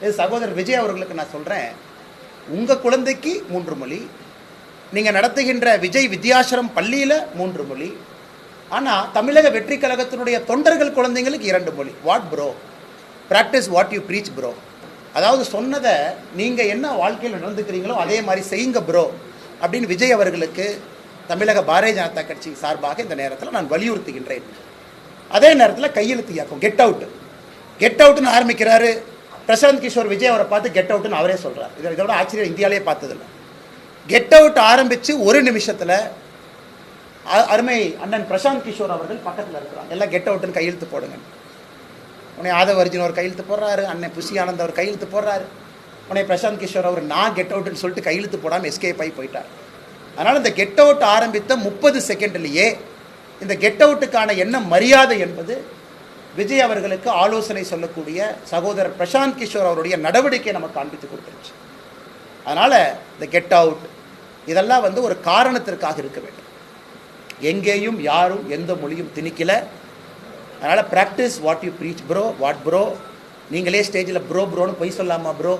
இது சகோதரர் விஜய் அவர்களுக்கு நான் சொல்கிறேன், உங்கள் குழந்தைக்கு 3 மொழி, நீங்கள் நடத்துகின்ற விஜய் வித்யாசிரம் பள்ளியில் 3 மொழி, ஆனால் தமிழக வெற்றி கழகத்தினுடைய தொண்டர்கள் குழந்தைங்களுக்கு 2 மொழி. What bro? Practice what you preach bro. அதாவது சொன்னதை நீங்கள் என்ன வாழ்க்கையில் நடந்துக்கிறீங்களோ அதே மாதிரி செய்யுங்க ப்ரோ அப்படின்னு விஜய் அவர்களுக்கு தமிழக பாரதிய ஜனதா கட்சி சார்பாக இந்த நேரத்தில் நான் வலியுறுத்துகின்றேன். அதே நேரத்தில் கையெழுத்து இயக்கம் கெட் அவுட், கெட் அவுட்னு ஆரம்பிக்கிறாரு. பிரசாந்த் கிஷோர் விஜய் அவரை பார்த்து கெட் அவுட்னு அவரே சொல்கிறார். இதோட ஆச்சரியம் இந்தியாவிலே பார்த்ததில்லை. கெட் அவுட் ஆரம்பித்து ஒரு நிமிஷத்தில் அருமை அண்ணன் பிரசாந்த் கிஷோர் அவர்கள் பக்கத்தில் இருக்கிறாங்க. எல்லாம் கெட் அவுட்டுன்னு கையெழுத்து போடுங்க. உடனே ஆதவ அர்ஜுன் அவர் கையெழுத்து போடுறாரு, அண்ணன் புஷி ஆனந்த் அவர் கையெழுத்து போடுறாரு. உடனே பிரசாந்த் கிஷோர் அவர் நான் கெட் அவுட்டுன்னு சொல்லிட்டு கையெழுத்து போடாமல் எஸ்கேப் ஆகி போயிட்டார். அதனால் இந்த கெட் அவுட் ஆரம்பித்த 30 செகண்ட்லேயே இந்த கெட் அவுட்டுக்கான என்ன மரியாதை என்பது விஜய் அவர்களுக்கு ஆலோசனை சொல்லக்கூடிய சகோதரர் பிரசாந்த் கிஷோர் அவருடைய நடவடிக்கை நமக்கு காண்பித்து கொடுத்துருச்சு. அதனால் இந்த கெட் அவுட் இதெல்லாம் ஒரு காரணத்திற்காக இருக்க வேண்டும். எங்கேயும் யாரும் எந்த மொழியும் திணிக்கல. அதனால் practice what you preach bro. What bro? நீங்களே ஸ்டேஜில் ப்ரோன்னு பொய் சொல்லாமா ப்ரோ?